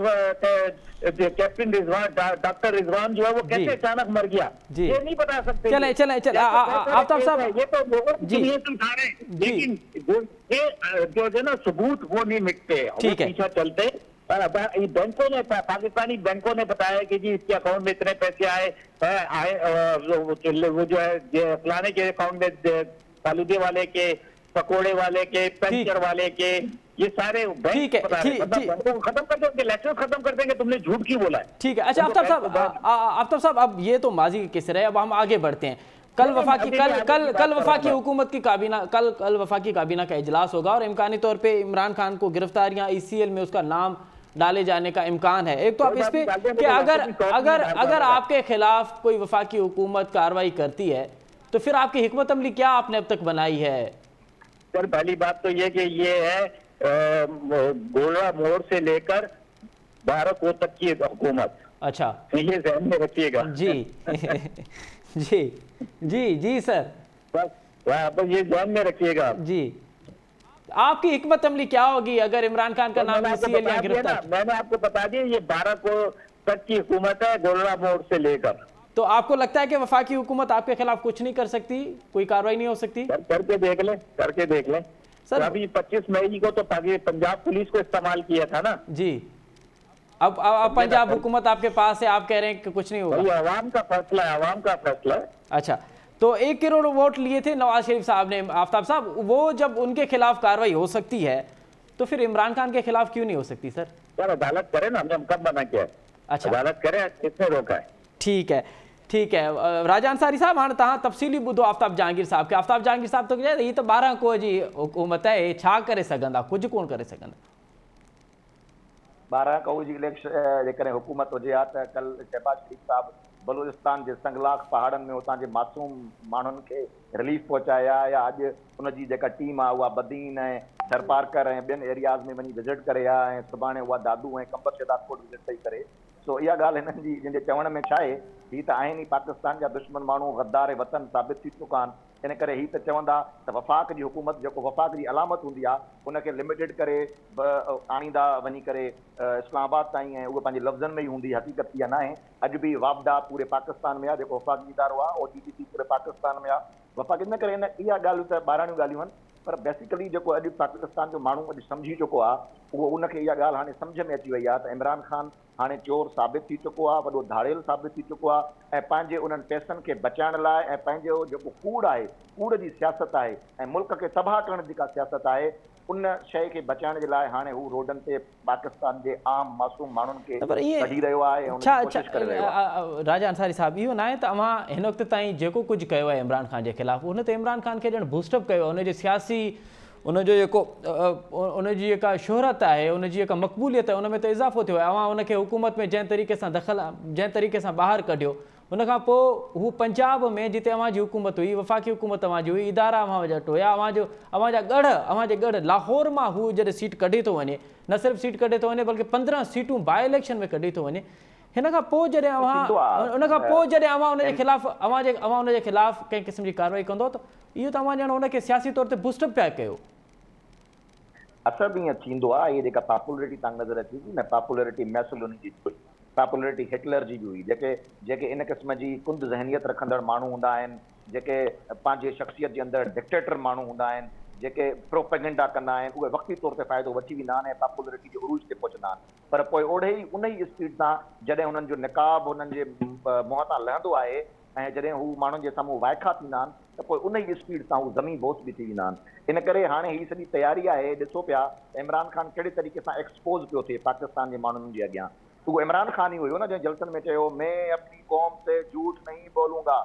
कैप्टन रिजवान, डॉक्टर रिजवान जो है वो कैसे अचानक मर गया, ये नहीं बता सकते। चले आफ्ताब साहब, ये तो लोगों की उठा रहे हैं, लेकिन जो है ना सबूत वो नहीं मिटते, पीछे चलते। बैंकों ने, पाकिस्तानी बैंकों ने बताया कि जी इसके अकाउंट में इतने पैसे आए, वो जो है फलाने के अकाउंट में, फालूदे वाले के, पकोड़े वाले के, पंचर वाले के, ये सारे बैंक को खत्म कर देंगे, इलेक्शन खत्म कर देंगे, तुमने झूठ क्यों बोला है। ठीक है। अच्छा आफ्ताब साहब, अब ये तो माजी के किस्से रहे, अब हम आगे बढ़ते हैं। कल वफाकी हुकूमत की काबीना, कल वफाकी काबीना का इजलास होगा और इम्कानी तौर पे इमरान खान को गिरफ्तारियां ECL में उसका नाम डाले जाने का इम्कान है। एक तो आप इस पे कि अगर आपके खिलाफ कोई वफाकी हुकूमत कार्रवाई करती है तो फिर आपकी हिकमत अमली क्या आपने अब तक बनाई है? सर, पहली बात तो ये कि ये है गोला मोड़ से लेकर 12 को तक की हुकूमत। अच्छा, ये ध्यान में रखिएगा। जी जी जी जी सर, बस ये ध्यान में रखिएगा जी। आपकी हिकमत अमली क्या होगी अगर इमरान खान का नाम ECL या गिरफ्तार? मैंने आपको बता दिया, ये 12 को तक की हुकूमत है, गोला मोड़ से लेकर। तो आपको लगता है कि वफाकी हुकूमत आपके खिलाफ कुछ नहीं कर सकती, कोई कार्रवाई नहीं हो सकती? करके देख ले सर। अभी 25 मई को तो पंजाब पुलिस को इस्तेमाल किया था ना जी। अब पंजाब हुकूमत आपके पास है, आप कह रहे हैं कि कुछ नहीं होगा। आवाम का फैसला है, आवाम का फैसला है। अच्छा, तो 1 करोड़ वोट लिए थे नवाज शरीफ साहब ने। आफ्ताब साहब, वो जब उनके खिलाफ कार्रवाई हो सकती है तो फिर इमरान खान के खिलाफ क्यों नहीं हो सकती सर? यार अदालत करे ना, हमने कब मना किया है? अच्छा, अदालत करे, किसने रोका है? ठीक है, ठीक है। राजा अंसारी साहब, हाँ तव्हां तफ़सीली ॿुधो आफ्ताब जहांगीर साहब के। आफ्ताब जहांगीर साहब तो चए ही तो 12 को जी हुकूमत है, छा करे सघंदा? कुछ कोन करे सघंदा। 12 को जी इलेक्शन जेकॾहिं हुकूमत हुजे हा त कल शहबाज शरीफ साहब बलूचिस्तान जे संगलाख पहाड़नि में उतां जे मासूम माण्हुनि खे रिलीफ पहुचाया, या अॼु उनजी जेका टीम आहे उहा बदीन ऐं सरपारकर ऐं ॿियनि एरियाज़ में वञी विज़िट करे आया, ऐं सुभाणे उहा दादू ऐं कंबर शहदादकोट विज़िट पई करे। सो इहा ॻाल्हि हिननि जी जंहिंजे चवण में छा आहे, ही त आहिनि ई पाकिस्तान जा दुश्मन माण्हू, गद्दार वतन साबित थी चुका आहिनि। इन करे ही त चवंदा त वफ़ाक़ जी हुकूमत जेको वफ़ाक़ जी अलामत हूंदी आहे उनखे लिमिटेड करे आणींदा वञी करे इस्लामाबाद ताईं, ऐं उहे पंहिंजे लफ़्ज़नि में ई हूंदी, हक़ीक़त इहा न आहे। अॼु बि वापडा पूरे पाकिस्तान में आहे, जेको वफ़ाक़ी इदारो आहे, ODDC पूरे पाकिस्तान में आहे। वफ़ाक़ इन करे इहा ॻाल्हियूं त ॿाहिराणियूं ॻाल्हियूं आहिनि, पर बेसिकली जेको अॼु पाकिस्तान जो माण्हू अॼु सम्झी चुको आहे, उहो उनखे इहा ॻाल्हि हाणे सम्झ में अची वई आहे त इमरान ख़ान हाणे चोर साबित थी चुको आहे, वॾो धाड़ेल साबित थी चुको आहे, ऐं पंहिंजे उन्हनि पैसनि खे बचाइण लाइ ऐं पंहिंजो जेको कूड़ आहे, कूड़ जी सियासत आहे ऐं मुल्क खे तबाह करण जी जेका सियासत आहे, उन शइ खे बचाइण जे लाइ हाणे हू रोडनि ते पाकिस्तान जे आम मासूम माण्हुनि खे कढी रहियो आहे ऐं कोशिश करे रहियो आहे। राजा अंसारी साहब, इहो न आहे त अव्हां हिन वक़्त ताईं जेको कुझु कयो आहे इमरान खान जे ख़िलाफ़, उन ते इमरान खान खे ॼण बूस्टअप कयो आहे, उनजे सियासी उनजो जेको उनजी जेका शोहरत आहे, उनजी जेका मक़बूलियत आहे, उन में त इज़ाफ़ो थियो आहे। अव्हां उनखे हुकूमत में जंहिं तरीक़े सां जंहिं तरीक़े सां ॿाहिरि कढियो, उन खां पोइ हू पंजाब में जिते अव्हां जी हुकूमत हुई, वफ़ाक़ी हुकूमत अव्हां जी हुई, इदारा अव्हां वटि हुया, अव्हां जा गढ़ लाहौर मां हू जॾहिं सीट कढी थो वञे, न सिर्फ़ु सीट कढे थो वञे बल्कि 15 सीटूं बाई इलेक्शन में कढी थो वञे। हिन खां पोइ जॾहिं अव्हां उनजे ख़िलाफ़ कंहिं क़िस्म जी कार्रवाई कंदो त इहो त अव्हां ॼण उनखे सियासी तौर ते बूस्टअप पिया कयो। असर बि ईअं थींदो आहे, इहे जेका पॉपुलरिटी तव्हां नज़र अचे थी न, पॉपुलरिटी महसूल उनजी हुई, पॉपुलरिटी हिटलर जी बि हुई। जेके इन क़िस्म जी कुंद ज़हनियत रखंदड़ माण्हू हूंदा आहिनि, जेके पंहिंजे शख़्सियत जे अंदरि डिक्टेटर माण्हू हूंदा आहिनि, जेके प्रोपेगेंडा कंदा आहिनि, उहे वक़्ती तौर ते फ़ाइदो वठी वेंदा आहिनि ऐं पॉपुलरिटी जे उरूज ते पहुचंदा आहिनि। पर पोइ ओड़े ई उन ई स्पीड सां जॾहिं उन्हनि जो निकाब उन्हनि जे मुंहं तां लहंदो आहे ऐं जॾहिं हू माण्हुनि जे साम्हूं वाइखा थींदा आहिनि, त पोइ उन ई स्पीड सां हू ज़मीन बोस बि थी वेंदा आहिनि। इन करे हाणे हीअ सॼी तयारी आहे, ॾिसो पिया इमरान खान कहिड़े तरीक़े सां एक्सपोज़ पियो थिए पाकिस्तान जे माण्हुनि जे अॻियां। उहो इमरान खान ई हुयो न जंहिं जलसन में चयो, मैं अपनी कौम से झूठ नहीं बोलूंगा।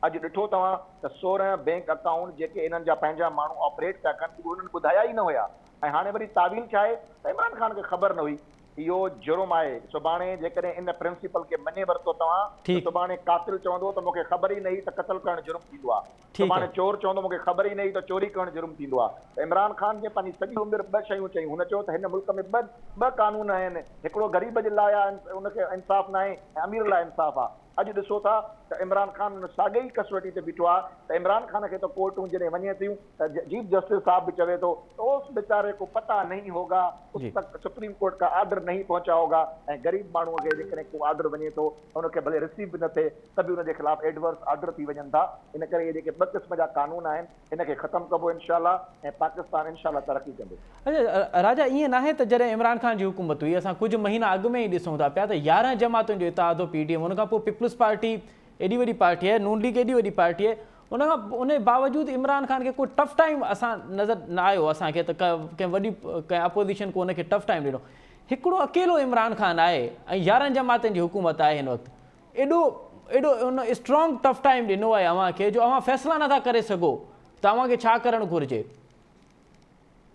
अॼु ॾिठो तव्हां त 16 बैंक अकाउंट जेके इन्हनि जा पंहिंजा माण्हू ऑपरेट पिया कनि, उहे उन्हनि ॿुधाया ई न हुया। ऐं हाणे वरी तावील छा आहे त इमरान खान खे ख़बर न हुई। इहो जुर्म आहे। सुभाणे जेकॾहिं इन प्रिंसिपल खे मञे वरितो तव्हां, सुभाणे कातिल चवंदो त मूंखे ख़बर ई न हुई त क़त्ल करणु जुर्म थींदो आहे, सुभाणे चोर चवंदो मूंखे ख़बर ई न हुई त चोरी करणु जुर्म थींदो आहे। त इमरान खान जे पंहिंजी सॼी उमिरि 2 शयूं चयूं। हुन चयो त हिन मुल्क में ॿ कानून आहिनि, हिकिड़ो ग़रीब जे लाइ उनखे इंसाफ़ न आहे ऐं अमीर लाइ इंसाफ़ आहे। अॼु ॾिसो था त इमरान खान साॻे ई कसवटी ते बीठो आहे त इमरान खान खे त कोर्टूं जॾहिं वञे थियूं त चीफ जस्टिस साहब बि चवे थो त उस बेचारे को पता नहीं होगा, उस तक सुप्रीम कोर्ट का आर्डर नहीं पहुंचा होगा। ऐं ग़रीब माण्हूअ खे जेकॾहिं को आर्डर वञे थो उनखे भले रिसीव बि न थिए त बि उनजे ख़िलाफ़ एडवर्स आर्डर थी वञनि था। इन करे इहे जेके 2 क़िस्म जा कानून आहिनि इनखे ख़तमु कबो इंशाअल्लाह, ऐं पाकिस्तान इंशाअल्लाह तरक़ी कंदो। अच्छा राजा, ईअं नाहे त जॾहिं इमरान खान जी हुकूमत हुई, असां कुझु महीना अॻु में ई ॾिसूं था पिया त 11 जमातुनि जो इतिहाद हो PDM, उन खां पोइ पीपल्स पार्टी एॾी वॾी पार्टी आहे, नून लीग एॾी वॾी पार्टी आहे, उन बावजूदि इमरान खान खे कोई टफ टाइम असां नज़र न आयो असांखे त कंहिं वॾी कंहिं अपोज़िशन को उनखे टफ टाइम ॾिनो। हिकिड़ो अकेलो इमरान खान आहे ऐं 11 जमातनि जी हुकूमत आहे हिन वक़्तु, एॾो उन स्ट्रॉन्ग टफ टाइम ॾिनो आहे अव्हांखे जो अव्हां फ़ैसिला नथा करे सघो त अव्हांखे छा करणु घुरिजे?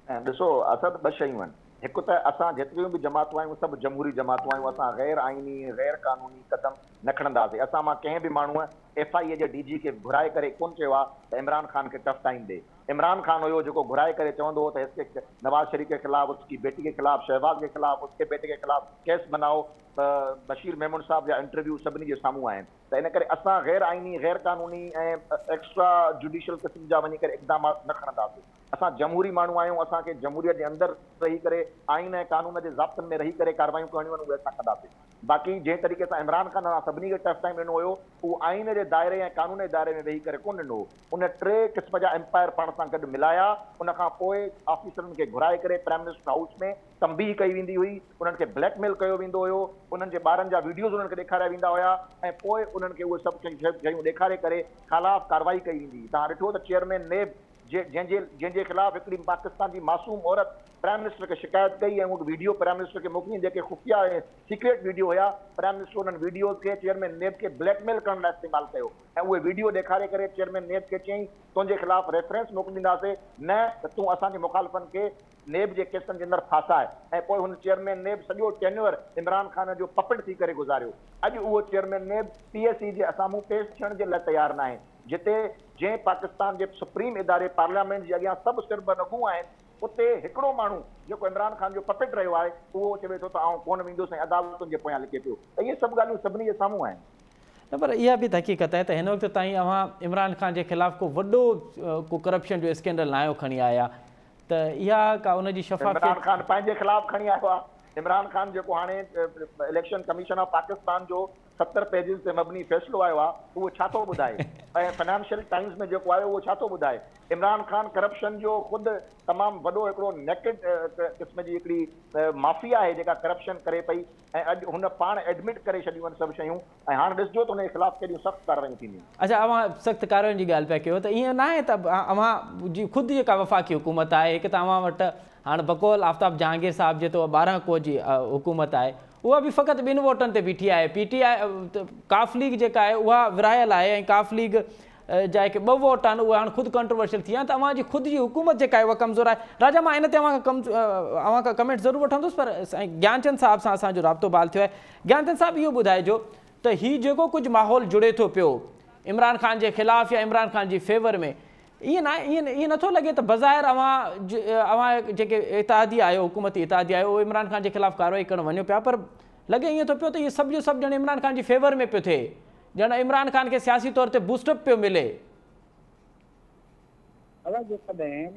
ॾिसो, असां 2 शयूं आहिनि। हिकु त असां जेतिरियूं बि जमातूं आहियूं सभु जमहूरी जमातूं आहियूं, असां गैर आइनी गैर कानूनी क़दम न खणंदासीं। असां मां कंहिं बि माण्हूअ FIA जे DG खे घुराए करे कोन चयो आहे त इमरान खान खे टफ टाइम ॾे। इमरान खान हुयो जेको घुराए करे चवंदो हो त इसके नवाज शरीफ के खिलाफ, उसकी बेटी के खिलाफ, शहबाज के खिलाफ, उसके बेटे के खिलाफ केस बनाओ। बशीर मेमन साहब जा इंटरव्यू सभिनी जे साम्हूं आहिनि। त इन करे असां गैर आइनी गैर कानूनी ऐं एक्स्ट्रा जुडिशियल क़िस्म जा वञी करे इक़दामात न खणंदासीं। असां जमहूरी माण्हू आहियूं, असांखे जमहूरियत जे अंदरि रही करे आइन ऐं कानून जे ज़ाब्तनि में रही करे कार्रवायूं करणियूं आहिनि, उहे असां कंदासीं। बाक़ी जंहिं तरीक़े सां इमरान खान सभिनी खे टफ टाइम ॾिनो हुयो, उहो आइन जे दायरे ऐं कानून जे दायरे में वेही करे कोन ॾिनो। उन 3 क़िस्म जा एम्पायर पाण सां गॾु मिलाया। उन खां पोइ ऑफिसरनि खे घुराए करे प्राइम मिनिस्टर हाउस में तंबीह कई वेंदी हुई, उन्हनि खे ब्लैकमेल कयो वेंदो हुयो, उन्हनि जे ॿारनि जा वीडियोज़ उन्हनि खे ॾेखारिया वेंदा हुया ऐं पोइ उन्हनि खे उहे सभु शयूं ॾेखारे करे ख़िलाफ़ कार्रवाई कई वेंदी। तव्हां ॾिठो त चेयरमैन नेब जंहिंजे ख़िलाफ़ हिकिड़ी पाकिस्तान जी मासूम औरत प्राइम मिनिस्टर खे शिकायत कई ऐं उहो वीडियो प्राइम मिनिस्टर खे मोकिली, जेके खुफ़िया ऐं सीक्रेट वीडियो हुया, प्राइम मिनिस्टर उन्हनि वीडियोज़ खे चेयरमैन नेब खे ब्लैकमेल करण लाइ इस्तेमालु कयो ऐं उहे वीडियो ॾेखारे करे चेयरमैन नेब खे चयईं तुंहिंजे ख़िलाफ़ रेफरेंस मोकिलींदासीं, न त तूं असांजे मुखालिफ़नि खे नेब जे केसनि जे अंदरि फासाए। ऐं पोइ हुन चेयरमैन नेब सॼो टेन्योर इमरान खान जो पपट थी करे गुज़ारियो। अॼु उहो चेयरमैन नेब PSC जे असाम्हूं पेश थियण जे लाइ तयारु न आहे, जिते जंहिं पाकिस्तान जे सुप्रीम इदारे पार्लियामेंट जे अॻियां सभु सिरबनगू आहिनि, उते हिकिड़ो माण्हू जेको इमरान खान जो पपट रहियो आहे, उहो चवे थो त आउं कोन वेंदुसि ऐं अदालतुनि जे पोयां लिखे पियो। त इहे सभु ॻाल्हियूं सभिनी जे साम्हूं आहिनि। न पर इहा बि हक़ीक़त आहे त हिन वक़्तु ताईं अवां इमरान खान जे ख़िलाफ़ को वॾो को करप्शन जो स्कैंडल नायो खणी आया, त इहा का उनजी शफ़ाफ़ियत। इमरान खान पंहिंजे ख़िलाफ़ खणी आयो आहे। इमरान खान जेको हाणे इलेक्शन कमीशन ऑफ पाकिस्तान जो 70 पेजिस ते मबनी फ़ैसिलो आयो आहे, उहो छा थो ॿुधाए ऐं फाइनेंशियल टाइम्स में जेको आयो उहो छा थो ॿुधाए। इमरान खान करप्शन जो ख़ुदि तमामु वॾो हिकिड़ो नेकेड क़िस्म जी हिकिड़ी माफ़िया आहे जेका करप्शन करे पई ऐं अॼु हुन पाण एडमिट करे छॾियूं आहिनि सभु शयूं ऐं हाणे ॾिसजो त हुनजे ख़िलाफ़ केॾियूं सख़्तु कार्रवायूं थींदियूं। अच्छा, अवां सख़्तु कार्रवाइयुनि जी ॻाल्हि पिया कयो, त ईअं न आहे त अवां जी ख़ुदि जेका वफ़ाक़ी हुकूमत आहे, हिकु त अवां वटि हाणे बकौल आफ्ताब जहांगीर साहब जे तो 12 को जी हुकूमत आहे, उहा बि फ़क़ति 2 वोटनि ते बीठी आहे। PTI काफ लीग जेका आहे उहा विरहायल आहे ऐं काफ लीग जा हिकु 2 वोट आहिनि उहे हाणे ख़ुदि कंट्रोवर्शियल थी विया आहिनि, त अवां जी ख़ुदि जी हुकूमत जेका आहे उहा कमज़ोर आहे। राजा, मां इन ते अवां खां कमेंट ज़रूरु वठंदुसि, पर ज्ञानचंद साहब सां असांजो राब्तो बहाल थियो आहे। ज्ञानचंद साहब, इहो ॿुधाइजो त हीउ जेको कुझु माहौल जुड़े थो पियो इमरान खान जे ख़िलाफ़ या इमरान खान जी फेवर में, ईअं नथो लॻे त बज़ाहिर अवां जेके इत्तेहादी आहियो, हुकूमती इत्तेहादी आहियो, उहो इमरान खान जे ख़िलाफ़ कार्रवाई करणु वञो पिया, पर लॻे ईअं थो पियो त इहे सभु जो सभु ॼण इमरान खान जी फेवर में पियो थिए, ॼण इमरान खान खे सियासी तौर ते बूस्टअप पियो मिले। अलाए जेकॾहिं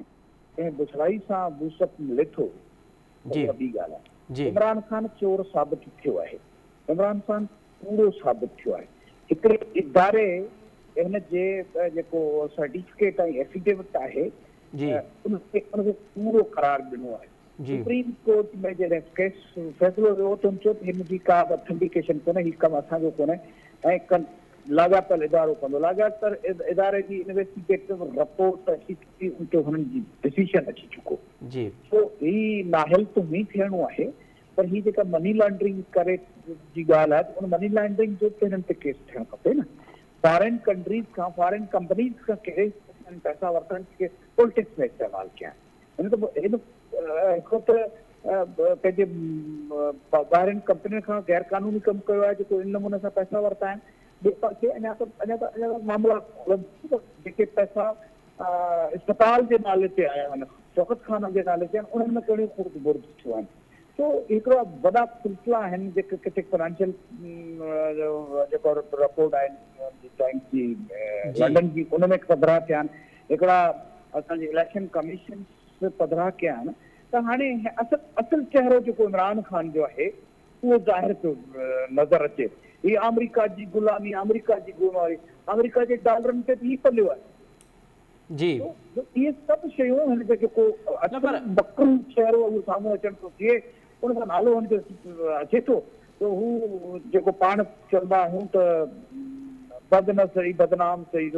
कंहिं बुछड़ाई सां बूस्टअप मिले थो ॿी ॻाल्हि आहे। इमरान खान चोर साबित थियो आहे, इमरान खान पूरो साबित थियो आहे। हिकिड़े इदारे हिन जे जेको सर्टिफिकेट ऐं एफिडेविट आहे उनखे पूरो करार ॾिनो आहे। सुप्रीम कोर्ट में जॾहिं फ़ैसिलो वियो त चयो त हिन जी का ऑथेंटिकेशन कोन्हे, हीउ कमु असांजो कोन्हे ऐं लाॻापियल इदारो कंदो। लाॻापियल इदारे जी इन्वेस्टिगेटिव रिपोर्ट अची चुकी, उनते हुननि जी डिसीजन अची चुको। सो हीउ नाहिल त हुई थियणो आहे, पर हीअ जेका मनी लॉन्ड्रिंग करे जी ॻाल्हि आहे त उन मनी लॉन्ड्रिंग जो हिननि ते केस थियणु खपे न। फॉरेन कंट्रीज़ खां, फॉरेन कंपनीज़ खां कहिड़े पैसा वठण के पॉलिटिक्स में इस्तेमालु कया आहिनि। हिकिड़ो त पंहिंजे ॿाहिरिनि कंपनियुनि खां गैर कानूनी कमु कयो आहे, जेको इन नमूने सां पैसा वरिता आहिनि। ॿिए पासे अञा मामला जेके पैसा इस्पताल जे नाले ते आया आहिनि, शौकत खान जे नाले ते आहिनि, उन्हनि में कहिड़ियूं ख़ुर्द बुर्द थियूं आहिनि। तो हिकिड़ा वॾा सिलसिला आहिनि जेके किथे फाइनेंशियल जेको रिपोर्ट आहे टाइम्स जी लंडन जी, उन में पधरा थिया आहिनि। हिकिड़ा असांजे इलेक्शन कमीशन पधरा कया आहिनि। त हाणे असुल चेहरो जेको इमरान खान जो आहे उहो ज़ाहिर पियो नज़र अचे। हीअ अमेरिका जी गुलामी, अमेरिका जी गुलामी, अमेरिका जे डॉलरनि ते बि पलियो आहे। जी, इहे सभु शयूं हिन जो जेको बकरू चेहरो उहो साम्हूं अचण थो थिए, उन सां नालो हुनजो अचे थो, त हू जेको पाण चवंदा आहियूं त बद न सही बदनाम सही,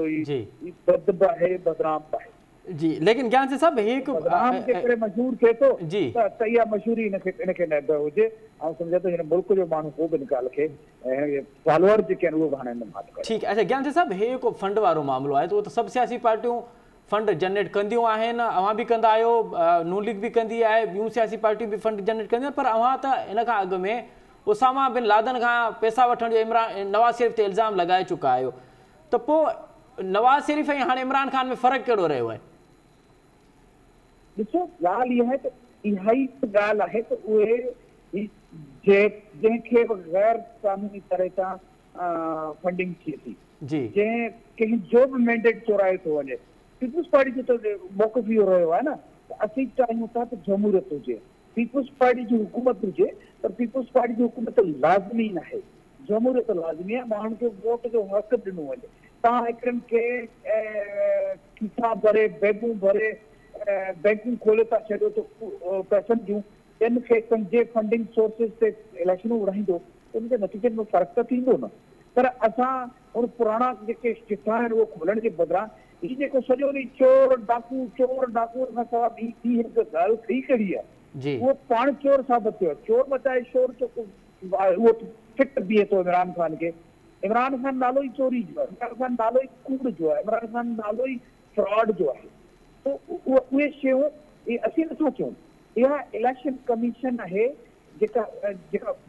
बद बि आहे बदनाम बि आहे। जी, लेकिन ज्ञान से सब एक मशहूर थे तो जी त इहा मशहूरी इनखे न हुजे। ऐं सम्झो त हिन मुल्क जो माण्हू को बि निकाल खे फॉलोअर जेके आहिनि उहे हाणे ठीकु आहे। अच्छा ज्ञान से साहब, हे को फंड वारो मामलो आहे, तो सभु सियासी पार्टियूं फंड जनरेट कंदियूं आहिनि, अवां बि कंदा आहियो, नून लीग बि कंदी आहे, ॿियूं सियासी पार्टियूं बि फंड जनरेट कंदियूं आहिनि, पर अवां त इन खां अॻु में उसामा बिन लादन खां पैसा वठण जो नवाज़ शरीफ़ ते इल्ज़ाम लॻाए चुका आहियो, त पोइ नवाज़ शरीफ़ ऐं हाणे इमरान खान में फ़र्क़ु कहिड़ो रहियो आहे? ॾिसो, ॻाल्हि इहा आहे त इहा ई ॻाल्हि आहे त उहे जंहिंखे गैर कानूनी तरह सां फंडिंग थिए थी, जंहिं कंहिंजो बि मैंडेट चोराए थो वञे, पीपुल्स पार्टी जो त मौक़िफ़ इहो रहियो आहे न त असीं चाहियूं था त जमहूरियत हुजे, पीपुल्स पार्टी जी हुकूमत हुजे पर पीपुल्स पार्टी जी हुकूमत लाज़मी न आहे, जमहूरियत लाज़मी आहे, माण्हुनि खे वोट जो हक़ ॾिनो वञे। तव्हां हिकिड़नि खे खीसा भरे बैगूं भरे बैंकूं खोले था छॾियो त पैसनि जूं, ॿियनि खे पंहिंजे फंडिंग सोर्सिस ते इलेक्शनूं उड़ाईंदो, उनजे नतीजे में फ़र्क़ु त थींदो न। पर असां हुन पुराणा जेके चिठा आहिनि उहो खोलण जे बदिरां ही जेको सॼो ॾींहुं चोर डाकू खां सवाइ ॿी हिकु ॻाल्हि थी कहिड़ी आहे, उहो पाण चोर साबित थियो। चोर मचाए शोर उहो फिट बीहे थो इमरान ख़ान खे। इमरान ख़ान नालो ई चोरी जो आहे, इमरान ख़ान नालो ई कूड़ जो आहे, इमरान ख़ान नालो ई फ्रॉड जो आहे। उहे शयूं असीं नथा कयूं। इहा इलेक्शन कमीशन आहे जेका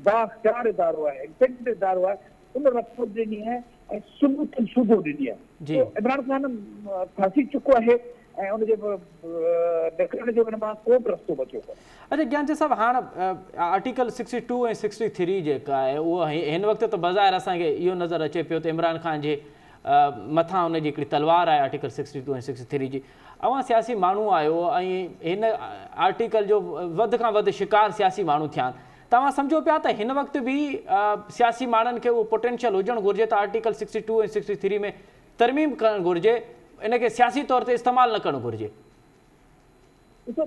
बाख्तियार इदारो आहे, एग्ज़ेक्टिव इदारो आहे, उन रिपोर्ट ॾिनी आहे ऐं सूबो ॾिनी आहे। इमरान ख़ान फांसी चुको आहे ऐं उनजे निकिरण जो हिन मां को बि रस्तो बचियो कोन्हे। अच्छा ज्ञानचंद साहब, हाणे आर्टिकल 62 ऐं 63 जेका आहे उहा हिन वक़्तु त बज़ाहिर असांखे इहो नज़र अचे पियो त इमरान ख़ान जे मथां हुनजी हिकिड़ी तलवार आहे आर्टिकल 62 ऐं 63 जी। अवां सियासी माण्हू आहियो ऐं हिन आर्टिकल जो वधि खां वधि शिकार सियासी माण्हू थिया आहिनि, तव्हां सम्झो पिया त हिन वक़्तु बि सियासी माण्हुनि खे उहो पोटेंशियल हुजणु घुरिजे त आर्टिकल 62 ऐं 63 में तरमीम करणु घुरिजे, इनखे सियासी तौर ते इस्तेमालु न करणु घुरिजे? ॾिसो,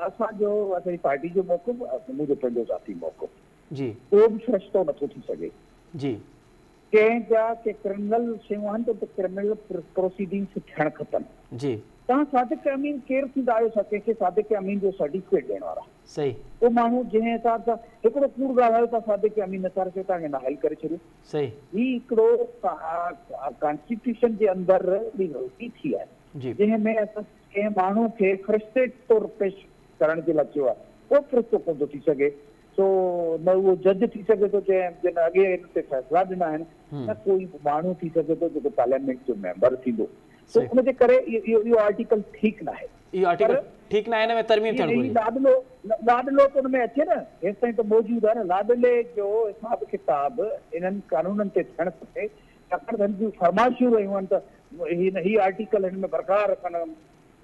असांजो असांजी पार्टी जो मौक़िफ़, मुंहिंजो पंहिंजो ज़ाती मौक़िफ़ जी, को बि फ़रिश्तो नथो थी सघे जी कंहिं जा के क्रिमिनल शयूं आहिनि त क्रिमिनल प्रोसीडिंग्स थियणु खपनि जी। तव्हां सादिक अमीन केरु थींदा आहियो छा कंहिंखे सादिक अमीन जो सर्टिफिकेट ॾियण वारा? सही। उहो माण्हू जंहिं हिसाब सां हिकिड़ो कूड़ ॻाल्हायो था सादिक अमीन नसार खे तव्हांखे नाहिल करे छॾियो। सही। ही हिकिड़ो कॉन्स्टिट्यूशन जे अंदरि ॿी ग़लती थी आहे जंहिंमें असां कंहिं माण्हू खे फ़रिश्ते तौरु पेश करण जे लाइ चयो आहे, उहो फ़रिश्तो कोन थो थी सघे। सो न उहो जज थी सघे थो जिन अॻे हिन ते फ़ैसिला ॾिना आहिनि, न कोई माण्हू थी सघे थो जेको पार्लियामेंट जो मेंबर थींदो। तो उनजे करे इहो आर्टिकल ठीकु न आहे। इहो आर्टिकल ठीकु न आहे, हिन में तरमीम थियणु घुरिजे। लाडलो त हुन में अचे न, हेसि ताईं त मौजूदु आहे न। लाडले जो हिसाब किताब इन्हनि कानूननि ते थियणु खपे, छाकाणि त हिन जूं फरमाइशूं रहियूं आहिनि त ही आर्टिकल हिन में बरक़रार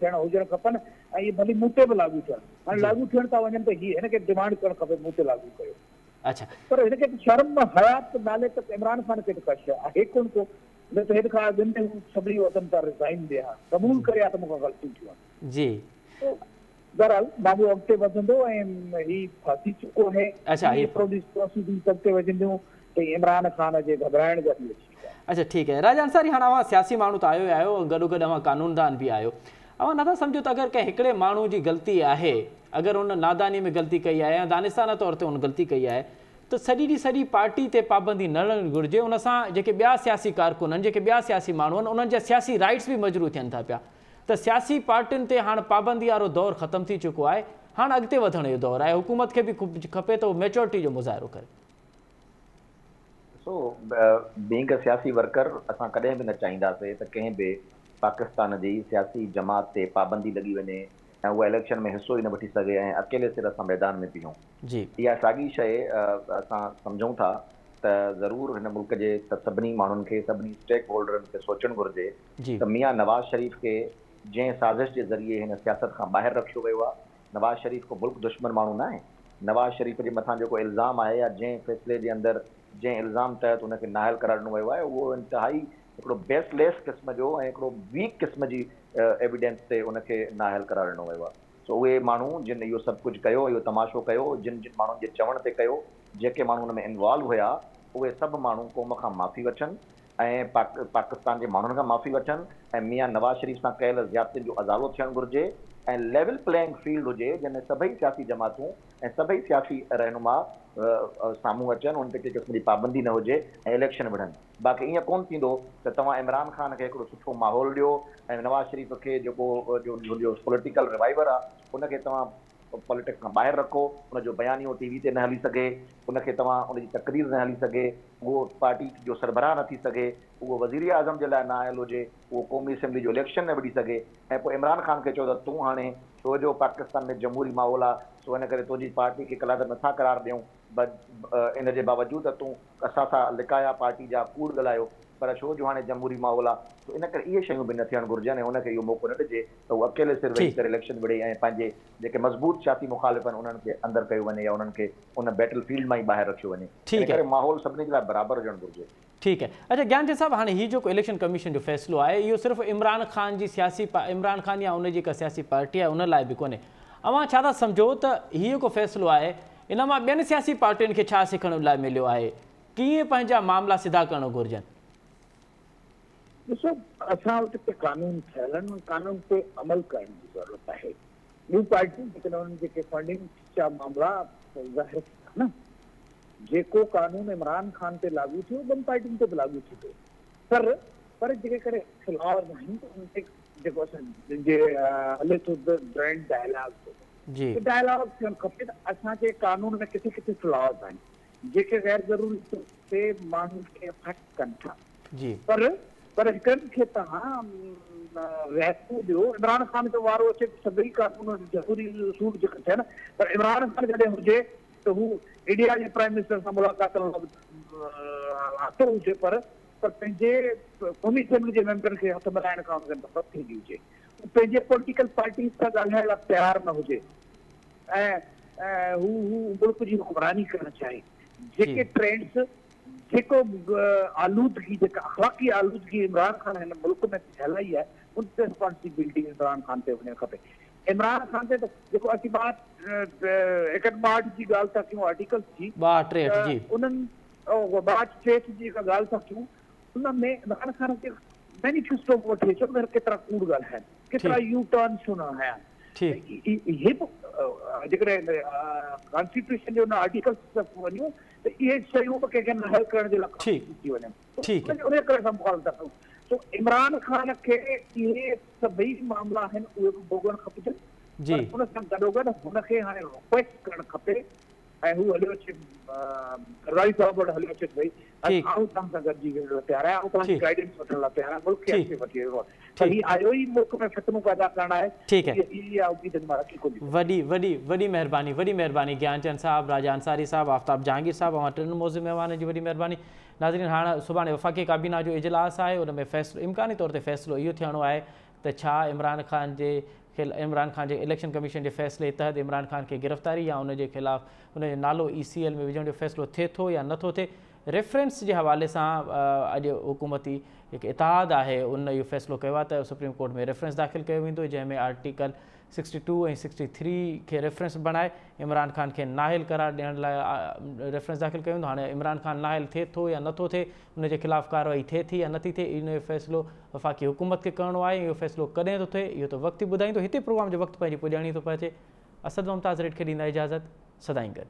थियण हुजणु खपनि ऐं इहे भली मूं ते बि लागू थियनि। हाणे लागू थियण था वञनि त हिनखे डिमांड करणु खपे मूं ते लागू कयो। अच्छा, पर हिनखे शर्म हयात नाले त इमरान ख़ान खे त का शइ आहे कोन को, न त हिन खां अॻु में सभिनी वतन था रिज़ाइन ॾिया, क़बूल करे आहे त मूंखां ग़लतियूं थियूं आहिनि जी। बहरहाल बाबू अॻिते वधंदो ऐं ही फासी चुको आहे। अच्छा, प्रोसीडिंग अॻिते वधंदियूं त इमरान ख़ान जे घबराइण जा बि अची विया। अच्छा ठीकु आहे राजा अंसारी, हाणे अवां सियासी माण्हू त आयो ई आहियो, गॾोगॾु अवां कानूनदान बि आहियो। अवां नथा सम्झो त अगरि कंहिं हिकिड़े माण्हू जी ग़लती आहे, अगरि हुन नादानी में ग़लती कई आहे या दानिस्ताना तौर ते हुन ग़लती कई आहे, त सॼी जी सॼी पार्टी ते पाबंदी न लॻणु घुरिजे। उन सां जेके ॿिया सियासी कारकुन आहिनि, जेके ॿिया सियासी माण्हू आहिनि, उन्हनि जा सियासी राइट्स बि मजरू थियनि था पिया। त सियासी पार्टियुनि ते हाणे पाबंदी वारो दौरु ख़तमु थी चुको आहे, हाणे अॻिते वधण जो दौरु आहे। हुकूमत खे बि खपे त उहो मेच्योरिटी जो मुज़ाहिरो करे। बीइंग अ सियासी वर्कर, असां कॾहिं बि न चाहींदासीं त कंहिं बि पाकिस्तान जी सियासी जमात ते पाबंदी लॻी वञे ऐं उहा इलेक्शन में हिसो ई न वठी सघे ऐं अकेले सिर असां मैदान में बीहूं जी। इहा साॻी शइ असां सम्झूं था त ज़रूरु हिन मुल्क जे सभिनी माण्हुनि खे, सभिनी स्टेक होल्डरनि खे सोचणु घुरिजे त मियां नवाज़ शरीफ़ खे जंहिं साज़िश जे ज़रिए हिन सियासत खां ॿाहिरि रखियो वियो आहे, नवाज़ शरीफ़ को मुल्क दुश्मन माण्हू न आहे। नवाज़ शरीफ़ जे मथां जेको इल्ज़ाम आहे या जंहिं फ़ैसिले जे अंदरि जंहिं इल्ज़ाम तहत हुनखे नाहिल करार ॾिनो वियो आहे, उहो इंतिहाई हिकिड़ो बेसलेस क़िस्म जो ऐं हिकिड़ो वीक क़िस्म जी एविडेंस ते उनखे नाहिल करार ॾिनो वियो आहे। सो उहे माण्हू जिन इहो सभु कुझु कयो, इहो तमाशो कयो, जिन जिन माण्हुनि जे चवण ते कयो, जेके माण्हू हुन में इन्वॉल्व हुया, उहे सभु माण्हू क़ौम खां माफ़ी वठनि ऐं पाकिस्तान जे माण्हुनि खां माफ़ी वठनि ऐं मियां नवाज़ शरीफ़ सां कयल ज़्यादतियुनि जो अज़ालो थियणु घुरिजे ऐं लेवल प्लेइंग फील्ड हुजे जंहिंमें सभई सियासी जमातूं ऐं सभई सियासी रहनुमा साम्हूं अचनि, उन ते कंहिं क़िस्म जी पाबंदी न हुजे ऐं इलेक्शन विढ़नि। बाक़ी ईअं कोन्ह थींदो त तव्हां इमरान ख़ान खे हिकिड़ो सुठो माहौल ॾियो ऐं नवाज़ शरीफ़ खे जेको पॉलिटिकल रिवाइवर आहे उनखे तव्हां पॉलिटिक्स खां ॿाहिरि रखो, उनजो बयानियो टीवी ते न हली सघे, उनखे तव्हां उनजी तक़रीर न हली सघे, उहो पार्टी जो सरबराह न थी सघे, उहो वज़ीर आज़म जे लाइ न आयल हुजे, उहो क़ौमी असेंबली जो इलेक्शन न विढ़ी सघे ऐं पोइ इमरान ख़ान खे चओ त तूं हाणे छो जो पाकिस्तान में जमहूरी माहौल आहे, सो इन करे तुंहिंजी पार्टी खे क़लादत नथा करार ॾियूं, इन जे बावजूदि त तूं असां सां लिकाया पार्टी जा कूड़ ॻाल्हायो, पर छो जो हाणे जमहूरी माहौल आहे त इन करे इहे शयूं बि न थियणु घुरिजनि ऐं उनखे इहो मौक़ो न ॾिजे त उहो अकेले सिर वेही करे इलेक्शन विढ़े ऐं पंहिंजे जेके मज़बूत सियासी मुखालिफ़ आहिनि उन्हनि खे अंदरि कयो वञे या उन्हनि खे उन बैटल फील्ड मां ई ॿाहिरि रखियो वञे। इन करे माहौल सभिनी जे लाइ बराबरि हुजणु घुरिजे। ठीक है। अच्छा ज्ञानचंद साहब, हाँ ये जो इलेक्शन कमीशन जो फैसलो है ये सिर्फ इमरान खान जी सियासी इमरान खान या उन जी का सियासी पार्टी है उन लाइ भी कोन्हे, अवां छा था समझो त हीअ को फैसलो है इन मां ॿियनि सियासी पार्टियुनि खे छा सिखण लाइ मिलियो आहे, कीअं पंहिंजा मामला सिधा करणु घुरिजनि? ॾिसो, असां वटि कानून ठहियल आहिनि, कानून ते अमल करण जी ज़रूरत आहे। ॿियूं पार्टियूं जेकॾहिं उन्हनि जेके फंडिंग जा मामला ज़ाहिर थिया न, जेको कानून इमरान खान ते लागू थियो ॿियनि पार्टियुनि ते बि लागू थी पियो, पर जेके करे ख़िलाफ़ आहिनि त उन ते जेको असांजे हले थो जॉइंट डायलॉग डायलॉग थियणु खपे त असांजे कानून में किथे किथे ख़िलाफ़ आहिनि जेके गैर ज़रूरी तौर ते माण्हुनि खे अफेक्ट कनि था। पर हिकनि खे तव्हां रहतो ॾियो, इमरान खान जो वारो अचे सभई कानून ज़रूरी उसूल जेके थियनि, पर इमरान खान जॾहिं हुजे त हू इंडिया जे प्राइम मिनिस्टर सां मुलाक़ात करण हथो हुजे, पर पंहिंजे क़ौमी असेंबली जे मेंबरनि खे हथ मिलाइण खां हुनखे नफ़रत थींदी हुजे, पंहिंजे पॉलिटिकल पार्टी सां ॻाल्हाइण लाइ तयारु न हुजे ऐं हू मुल्क जी हुकमरानी करणु चाहे। जेके ट्रेंड्स जेको आलूदगी जेका अख़लाक़ी आलूदगी इमरान खान हिन मुल्क में फैलाई आहे उन ते रिस्पॉन्सिबिलिटी इमरान खान ते हुजणु खपे। इमरान खान ते जेको असीं 61 जी ॻाल्हि था कयूं, आर्टिकल्स जी 62 उन्हनि 62 जी जेका ॻाल्हि था कयूं उन में इमरान खान खे मैनिफेस्टो वठी अचो, उन केतिरा कूड़ ॻाल्हाइनि, केतिरा यू टर्न्स हुन हया। इहे जेकॾहिं कॉन्स्टिट्यूशन जो उन आर्टिकल्स वञूं त इहे शयूं बि कंहिंखे नाहिल करण जे लाइ थी वञनि, उन करे असां मुखालफ़त था कयूं। तो इमरान खान के इहे सभई मामला आहिनि उहे बि भोगणु खपजनि, उन सां गॾोगॾु हुनखे हाणे रिक्वेस्ट करणु खपे ऐं हू हलियो अचे राई साहब वटि हलियो अचे भई आऊं तव्हां सां गॾिजी वेंदो तयारु आहियां, तव्हांजी गाइडेंस वठण लाइ तयारु आहियां, मुल्क खे अॻिते वठी वेंदो आहे। त हीउ आयो ई मुल्क में फितनो पैदा करणु आहे। ठीक है, वॾी महिरबानी ज्ञानचंद साहब, राजा अंसारी साहब, आफ्ताब जहांगीर साहब, ऐं टिनि मौज़ूद महिमान जी वॾी महिरबानी। नाज़रीन, हाणे सुभाणे वफ़ाक़ी काबीना जो इजलास आहे, उन में फ़ैसिलो इम्कानी तौर ते फ़ैसिलो इहो थियणो आहे त छा इमरान खान जे इलेक्शन कमीशन जे फ़ैसिले तहत इमरान खान खे गिरफ़्तारी या उनजे ख़िलाफ़ु उनजो नालो ECL में विझण जो फ़ैसिलो थिए थो या नथो थिए। रेफरेंस जे हवाले सां अॼु हुकूमती जेके इतिहाद आहे उन इहो फ़ैसिलो कयो आहे त सुप्रीम कोर्ट में रेफरेंस दाख़िल कयो वेंदो, जंहिंमें आर्टिकल 62 ऐं 63 खे रेफरेंस बणाए इमरान खान खे नाहिल करार ॾियण लाइ रेफरेंस दाख़िल कयो वेंदो। हाणे इमरान खान नाहिल थिए थो या नथो थिए, उनजे ख़िलाफ़ु कार्रवाई थिए थी या नथी थिए, इन जो फ़ैसिलो वफ़ाक़ी हुकूमत खे करिणो आहे। इहो फ़ैसिलो कॾहिं थो थिए इहो त वक़्तु ई ॿुधाईंदो। हिते प्रोग्राम जो वक़्तु पंहिंजी पुॼाणी थो पहुचे। असद मुमताज़ रेड खे ॾींदा इजाज़त, सदाईं गॾु।